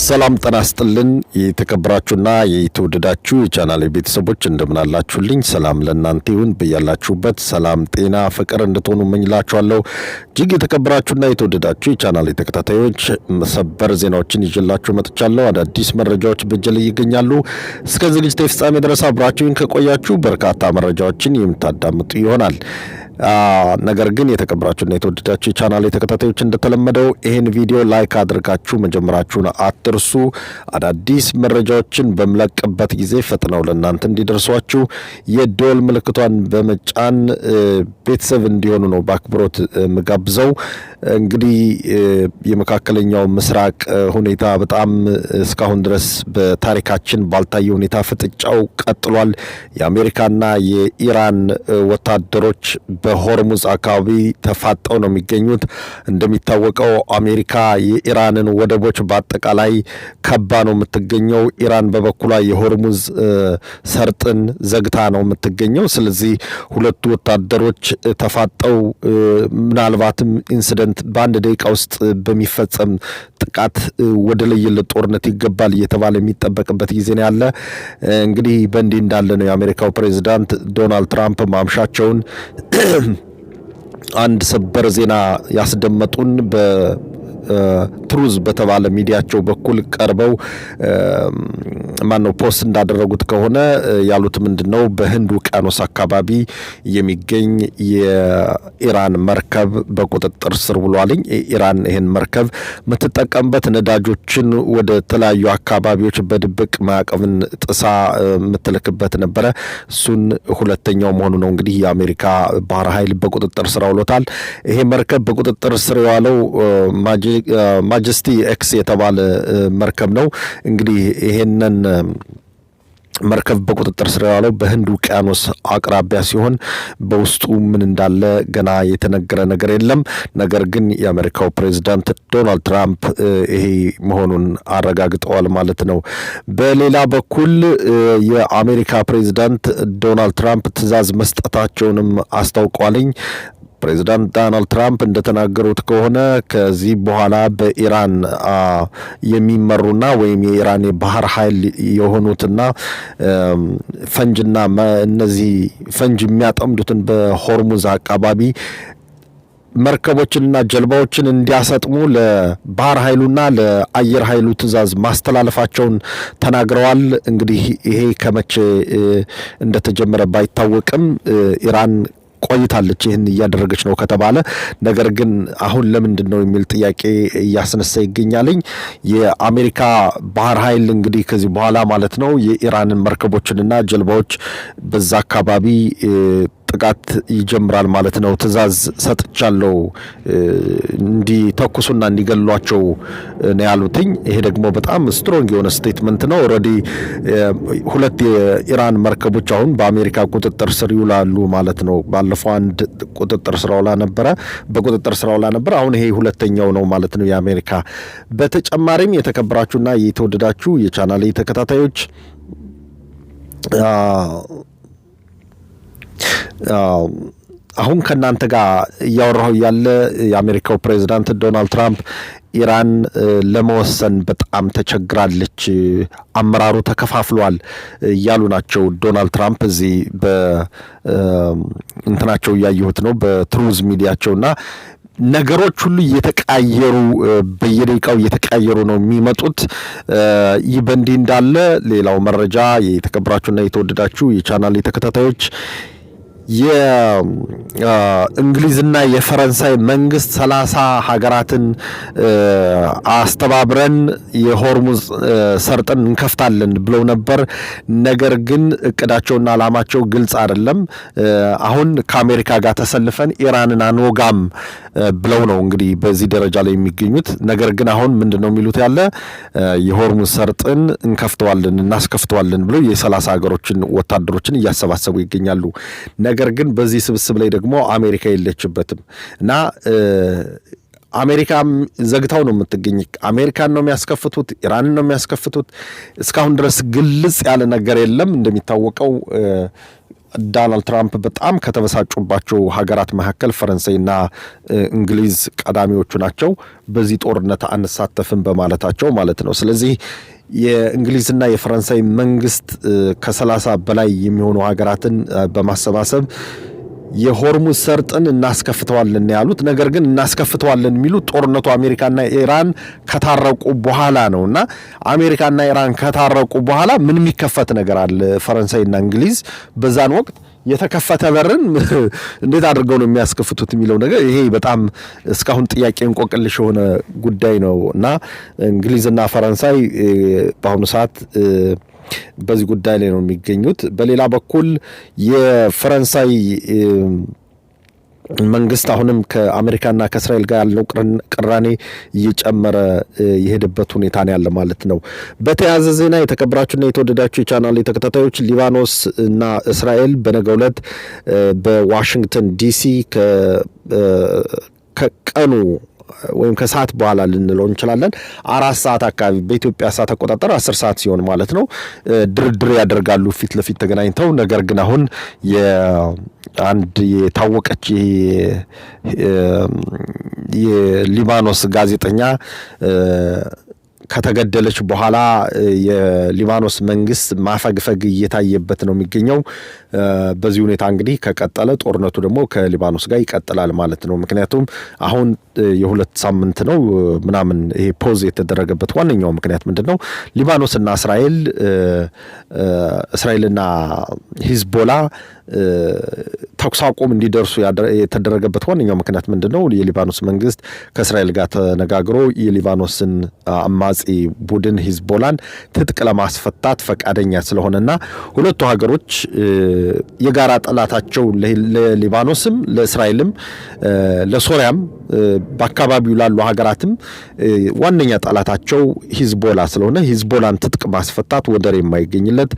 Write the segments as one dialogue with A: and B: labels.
A: ሰላም ጤና ይስጥልን የተከበራችሁና የተወደዳችሁ የቻናሌ ቤተሰቦች እንደምን አላችሁልኝ? ሰላም ለእናንተ ይሁን። በያላችሁበት ሰላም ጤና ፍቅር እንድትሆኑ እመኝላችኋለሁ። እጅግ የተከበራችሁና የተወደዳችሁ የቻናሌ ተከታታዮች ሰበር ዜናዎችን ይዤላችሁ መጥቻለሁ። አዳዲስ መረጃዎች በእጄ ላይ ይገኛሉ። እስከ ዝግጅቴ ፍጻሜ ድረስ አብራችሁን ከቆያችሁ በርካታ መረጃዎችን የምታዳምጡ ይሆናል። ነገር ግን የተከበራችሁና የተወደዳችሁ የቻናሌ ተከታታዮች እንደተለመደው ይሄን ቪዲዮ ላይክ አድርጋችሁ መጀመራችሁን አትርሱ። አዳዲስ መረጃዎችን በመለቅበት ጊዜ ፈጥነው ለእናንተ እንዲደርሷችሁ የደወል ምልክቷን በመጫን ቤተሰብ እንዲሆኑ ነው በአክብሮት መጋብዘው። እንግዲህ የመካከለኛው ምስራቅ ሁኔታ በጣም እስካሁን ድረስ በታሪካችን ባልታየ ሁኔታ ፍጥጫው ቀጥሏል። የአሜሪካና የኢራን ወታደሮች በሆርሙዝ አካባቢ ተፋጠው ነው የሚገኙት። እንደሚታወቀው አሜሪካ የኢራንን ወደቦች በአጠቃላይ ከባ ነው የምትገኘው። ኢራን በበኩሏ የሆርሙዝ ሰርጥን ዘግታ ነው የምትገኘው። ስለዚህ ሁለቱ ወታደሮች ተፋጠው ምናልባትም ኢንሲደንት በአንድ ደቂቃ ውስጥ በሚፈጸም ጥቃት ወደ ለየለት ጦርነት ይገባል እየተባለ የሚጠበቅበት ጊዜ ነው ያለ። እንግዲህ በእንዲህ እንዳለ ነው የአሜሪካው ፕሬዚዳንት ዶናልድ ትራምፕ ማምሻቸውን አንድ ሰበር ዜና ያስደመጡን ትሩዝ በተባለ ሚዲያቸው በኩል ቀርበው ፖስት እንዳደረጉት ከሆነ ያሉት ምንድነው? በህንድ ውቅያኖስ አካባቢ የሚገኝ የኢራን መርከብ በቁጥጥር ስር ውሏልኝ። ኢራን ይሄን መርከብ የምትጠቀምበት ነዳጆችን ወደ ተለያዩ አካባቢዎች በድብቅ ማዕቀብን ጥሳ የምትልክበት ነበረ። እሱን ሁለተኛው መሆኑ ነው። እንግዲህ የአሜሪካ ባህር ኃይል በቁጥጥር ስር አውሎታል። ይሄ መርከብ በቁጥጥር ስር የዋለው ማጀስቲ ኤክስ የተባለ መርከብ ነው። እንግዲህ ይሄንን መርከብ በቁጥጥር ስር ያለው በህንድ ውቅያኖስ አቅራቢያ ሲሆን በውስጡ ምን እንዳለ ገና የተነገረ ነገር የለም። ነገር ግን የአሜሪካው ፕሬዚዳንት ዶናልድ ትራምፕ ይሄ መሆኑን አረጋግጠዋል ማለት ነው። በሌላ በኩል የአሜሪካ ፕሬዚዳንት ዶናልድ ትራምፕ ትዕዛዝ መስጠታቸውንም አስታውቀዋልኝ። ፕሬዚዳንት ዶናልድ ትራምፕ እንደተናገሩት ከሆነ ከዚህ በኋላ በኢራን የሚመሩና ወይም የኢራን የባህር ኃይል የሆኑትና ፈንጅና እነዚህ ፈንጅ የሚያጠምዱትን በሆርሙዝ አካባቢ መርከቦችንና ጀልባዎችን እንዲያሰጥሙ ለባህር ኃይሉና ለአየር ኃይሉ ትዕዛዝ ማስተላለፋቸውን ተናግረዋል። እንግዲህ ይሄ ከመቼ እንደተጀመረ ባይታወቅም ኢራን ቆይታለች ይህን እያደረገች ነው ከተባለ። ነገር ግን አሁን ለምንድን ነው የሚል ጥያቄ እያስነሳ ይገኛልኝ። የአሜሪካ ባህር ኃይል እንግዲህ ከዚህ በኋላ ማለት ነው የኢራንን መርከቦችንና ጀልባዎች በዛ አካባቢ ጥቃት ይጀምራል ማለት ነው። ትዕዛዝ ሰጥቻለሁ እንዲተኩሱና እንዲገሏቸው ነው ያሉትኝ። ይሄ ደግሞ በጣም ስትሮንግ የሆነ ስቴትመንት ነው። ኦልሬዲ ሁለት የኢራን መርከቦች አሁን በአሜሪካ ቁጥጥር ስር ይውላሉ ማለት ነው። ባለፈው አንድ ቁጥጥር ስር ውላ ነበረ፣ በቁጥጥር ስር ውላ ነበር። አሁን ይሄ ሁለተኛው ነው ማለት ነው የአሜሪካ። በተጨማሪም የተከበራችሁና የተወደዳችሁ የቻናሌ ተከታታዮች አሁን ከናንተ ጋር እያወራሁ ያለ የአሜሪካው ፕሬዚዳንት ዶናልድ ትራምፕ ኢራን ለመወሰን በጣም ተቸግራለች፣ አመራሩ ተከፋፍሏል እያሉ ናቸው። ዶናልድ ትራምፕ እዚህ እንትናቸው እያየሁት ነው በትሩዝ ሚዲያቸውና ነገሮች ሁሉ እየተቀያየሩ በየደቂቃው እየተቀያየሩ ነው የሚመጡት። ይህ በእንዲህ እንዳለ ሌላው መረጃ የተከበራችሁና የተወደዳችሁ የቻናሌ ተከታታዮች የእንግሊዝና የፈረንሳይ መንግስት 30 ሀገራትን አስተባብረን የሆርሙዝ ሰርጥን እንከፍታለን ብለው ነበር። ነገር ግን እቅዳቸውና አላማቸው ግልጽ አይደለም። አሁን ከአሜሪካ ጋር ተሰልፈን ኢራንን አንወጋም ብለው ነው እንግዲህ በዚህ ደረጃ ላይ የሚገኙት። ነገር ግን አሁን ምንድነው የሚሉት ያለ የሆርሙዝ ሰርጥን እንከፍተዋለን እናስከፍተዋለን ብለው የ30 ሀገሮችን ወታደሮችን እያሰባሰቡ ይገኛሉ። ነገር ግን በዚህ ስብስብ ላይ ደግሞ አሜሪካ የለችበትም እና አሜሪካም ዘግታው ነው የምትገኝ። አሜሪካን ነው የሚያስከፍቱት፣ ኢራንን ነው የሚያስከፍቱት። እስካሁን ድረስ ግልጽ ያለ ነገር የለም። እንደሚታወቀው ዶናልድ ትራምፕ በጣም ከተበሳጩባቸው ሀገራት መካከል ፈረንሳይና እንግሊዝ ቀዳሚዎቹ ናቸው። በዚህ ጦርነት አንሳተፍም በማለታቸው ማለት ነው። ስለዚህ የእንግሊዝና የፈረንሳይ መንግስት ከ30 በላይ የሚሆኑ ሀገራትን በማሰባሰብ የሆርሙዝ ሰርጥን እናስከፍተዋለን ያሉት። ነገር ግን እናስከፍተዋለን የሚሉት ጦርነቱ አሜሪካና ኢራን ከታረቁ በኋላ ነውና አሜሪካና ኢራን ከታረቁ በኋላ ምን የሚከፈት ነገር አለ? ፈረንሳይና እንግሊዝ በዛን ወቅት የተከፈተ በርን እንዴት አድርገው ነው የሚያስከፍቱት የሚለው ነገር ይሄ በጣም እስካሁን ጥያቄ እንቆቅልሽ የሆነ ጉዳይ ነው እና እንግሊዝና ፈረንሳይ በአሁኑ ሰዓት በዚህ ጉዳይ ላይ ነው የሚገኙት። በሌላ በኩል የፈረንሳይ መንግስት አሁንም ከአሜሪካና ከእስራኤል ጋር ያለው ቅራኔ እየጨመረ የሄደበት ሁኔታ ነው ያለ ማለት ነው። በተያያዘ ዜና የተከበራችሁና የተወደዳችሁ የቻናል ተከታታዮች ሊባኖስ እና እስራኤል በነገው ዕለት በዋሽንግተን ዲሲ ከቀኑ ወይም ከሰዓት በኋላ ልንለው እንችላለን 4 ሰዓት አካባቢ በኢትዮጵያ ሰዓት አቆጣጠር 10 ሰዓት ሲሆን ማለት ነው ድርድር ያደርጋሉ ፊት ለፊት ተገናኝተው። ነገር ግን አሁን አንድ የታወቀች የሊባኖስ ጋዜጠኛ ከተገደለች በኋላ የሊባኖስ መንግስት ማፈግፈግ እየታየበት ነው የሚገኘው። በዚህ ሁኔታ እንግዲህ ከቀጠለ ጦርነቱ ደግሞ ከሊባኖስ ጋር ይቀጥላል ማለት ነው። ምክንያቱም አሁን የ2 ሳምንት ነው ምናምን ይሄ ፖዝ የተደረገበት ዋነኛው ምክንያት ምንድነው? ሊባኖስና እስራኤልና ሂዝቦላ ተኩስ አቁም እንዲደርሱ የተደረገበት ዋነኛው ምክንያት ምንድነው? የሊባኖስ መንግስት ከእስራኤል ጋር ተነጋግሮ የሊባኖስን አማጺ ቡድን ሂዝቦላን ትጥቅ ለማስፈታት ፈቃደኛ ስለሆነና ሁለቱ ሀገሮች የጋራ ጠላታቸው ለሊባኖስም ለእስራኤልም ለሶሪያም በአካባቢው ላሉ ሀገራትም ዋነኛ ጠላታቸው ሂዝቦላ ስለሆነ ሂዝቦላን ትጥቅ ማስፈታት ወደር የማይገኝለት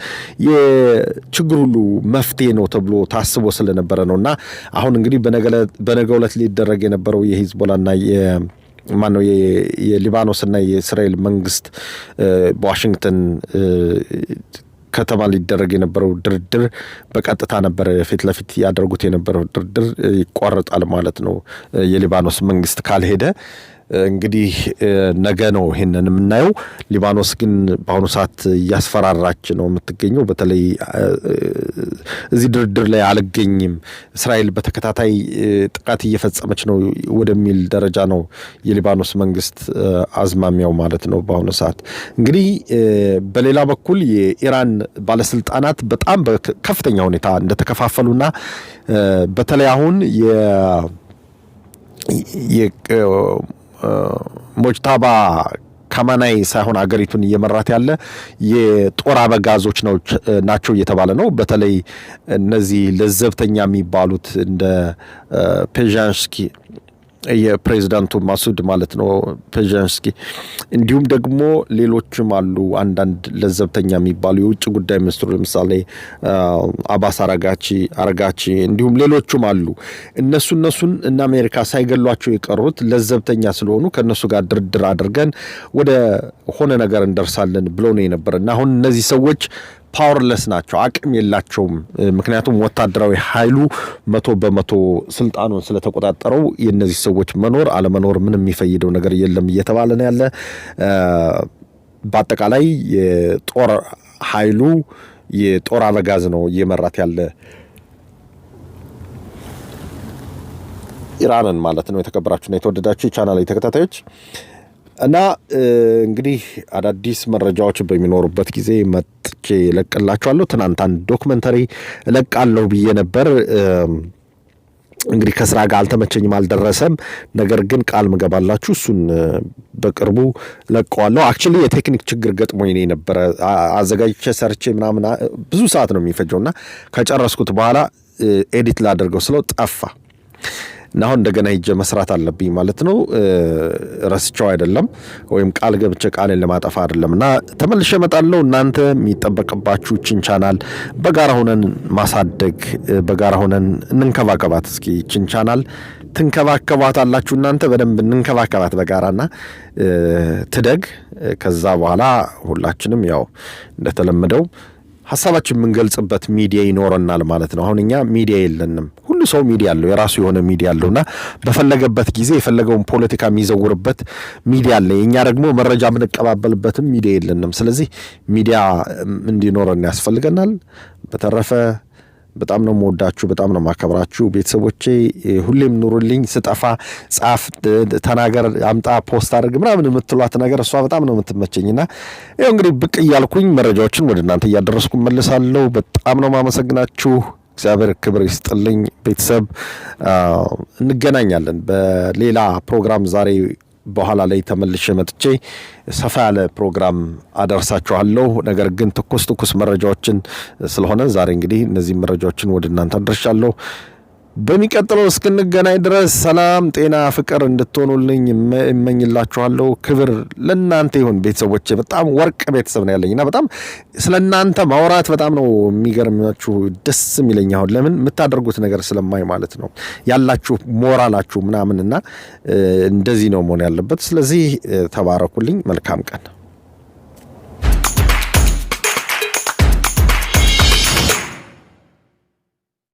A: የችግር ሁሉ መፍትሄ ነው ተብሎ ታስቦ ስለነበረ ነውና አሁን እንግዲህ በነገው ዕለት ሊደረግ የነበረው የሂዝቦላና የሊባኖስና የእስራኤል መንግስት በዋሽንግተን ከተማ ሊደረግ የነበረው ድርድር በቀጥታ ነበር ፊት ለፊት ያደርጉት የነበረው ድርድር ይቋረጣል ማለት ነው። የሊባኖስ መንግስት ካልሄደ እንግዲህ ነገ ነው ይሄንን የምናየው። ሊባኖስ ግን በአሁኑ ሰዓት እያስፈራራች ነው የምትገኘው። በተለይ እዚህ ድርድር ላይ አልገኝም፣ እስራኤል በተከታታይ ጥቃት እየፈጸመች ነው ወደሚል ደረጃ ነው የሊባኖስ መንግስት አዝማሚያው ማለት ነው በአሁኑ ሰዓት። እንግዲህ በሌላ በኩል የኢራን ባለስልጣናት በጣም በከፍተኛ ሁኔታ እንደተከፋፈሉና በተለይ አሁን ሞጅታባ ካማናይ ሳይሆን አገሪቱን እየመራት ያለ የጦር አበጋዞች ናቸው እየተባለ ነው። በተለይ እነዚህ ለዘብተኛ የሚባሉት እንደ ፔዣንስኪ የፕሬዝዳንቱ ማሱድ ማለት ነው ፔዣንስኪ፣ እንዲሁም ደግሞ ሌሎችም አሉ አንዳንድ ለዘብተኛ የሚባሉ የውጭ ጉዳይ ሚኒስትሩ ለምሳሌ አባስ አረጋቺ እንዲሁም ሌሎችም አሉ። እነሱን እና አሜሪካ ሳይገሏቸው የቀሩት ለዘብተኛ ስለሆኑ ከነሱ ጋር ድርድር አድርገን ወደ ሆነ ነገር እንደርሳለን ብሎ ነው የነበረና አሁን እነዚህ ሰዎች ፓወርለስ ናቸው፣ አቅም የላቸውም። ምክንያቱም ወታደራዊ ኃይሉ 100% ስልጣኑን ስለተቆጣጠረው የነዚህ ሰዎች መኖር አለመኖር ምንም የሚፈይደው ነገር የለም እየተባለ ነው ያለ። በአጠቃላይ የጦር ኃይሉ የጦር አበጋዝ ነው እየመራት ያለ ኢራንን ማለት ነው። የተከበራችሁና የተወደዳችሁ የቻናል ተከታታዮች እና እንግዲህ አዳዲስ መረጃዎች በሚኖሩበት ጊዜ መጥቼ እለቅላችኋለሁ። ትናንት አንድ ዶክመንተሪ እለቃለሁ ብዬ ነበር። እንግዲህ ከስራ ጋር አልተመቸኝም፣ አልደረሰም። ነገር ግን ቃል ምገባላችሁ እሱን በቅርቡ ለቀዋለሁ። አክቹሊ የቴክኒክ ችግር ገጥሞኝ ነው የነበረ። አዘጋጅቼ ሰርቼ ምናምን ብዙ ሰዓት ነው የሚፈጀውና ከጨረስኩት በኋላ ኤዲት ላደርገው ስለው ጠፋ እና አሁን እንደገና ሂጄ መስራት አለብኝ ማለት ነው። ረስቸው አይደለም ወይም ቃል ገብቼ ቃሌን ለማጠፋ አይደለም። እና ተመልሼ እመጣለሁ። እናንተ የሚጠበቅባችሁ ቺን ቻናል በጋራ ሆነን ማሳደግ፣ በጋራ ሆነን እንንከባከባት። እስኪ ቺን ቻናል ትንከባከባታላችሁ እናንተ በደንብ እንንከባከባት በጋራና ትደግ። ከዛ በኋላ ሁላችንም ያው እንደተለመደው ሐሳባችን የምንገልጽበት ሚዲያ ይኖርናል ማለት ነው። አሁን እኛ ሚዲያ የለንም። ሁሉ ሰው ሚዲያ አለው፣ የራሱ የሆነ ሚዲያ አለውና በፈለገበት ጊዜ የፈለገውን ፖለቲካ የሚዘውርበት ሚዲያ አለ። እኛ ደግሞ መረጃ የምንቀባበልበትም ሚዲያ የለንም። ስለዚህ ሚዲያ እንዲኖረን ያስፈልገናል። በተረፈ በጣም ነው የምወዳችሁ፣ በጣም ነው የማከብራችሁ ቤተሰቦቼ። ሁሌም ኑሩልኝ። ስጠፋ ጻፍ፣ ተናገር፣ አምጣ፣ ፖስት አድርግ ምናምን የምትሏት ነገር እሷ በጣም ነው የምትመቸኝና ይኸው እንግዲህ ብቅ እያልኩኝ መረጃዎችን ወደ እናንተ እያደረስኩ መልሳለሁ። በጣም ነው ማመሰግናችሁ። እግዚአብሔር ክብር ይስጥልኝ ቤተሰብ። እንገናኛለን በሌላ ፕሮግራም ዛሬ በኋላ ላይ ተመልሼ መጥቼ ሰፋ ያለ ፕሮግራም አደርሳችኋለሁ። ነገር ግን ትኩስ መረጃዎችን ስለሆነ ዛሬ እንግዲህ እነዚህ መረጃዎችን ወደ እናንተ አደርሻለሁ። በሚቀጥለው እስክንገናኝ ድረስ ሰላም፣ ጤና፣ ፍቅር እንድትሆኑልኝ እመኝላችኋለሁ። ክብር ለእናንተ ይሁን ቤተሰቦቼ። በጣም ወርቅ ቤተሰብ ነው ያለኝና በጣም ስለእናንተ ማውራት በጣም ነው የሚገርማችሁ፣ ደስ የሚለኝ። አሁን ለምን የምታደርጉት ነገር ስለማይ ማለት ነው ያላችሁ ሞራላችሁ ምናምንና እንደዚህ ነው መሆን ያለበት። ስለዚህ ተባረኩልኝ። መልካም ቀን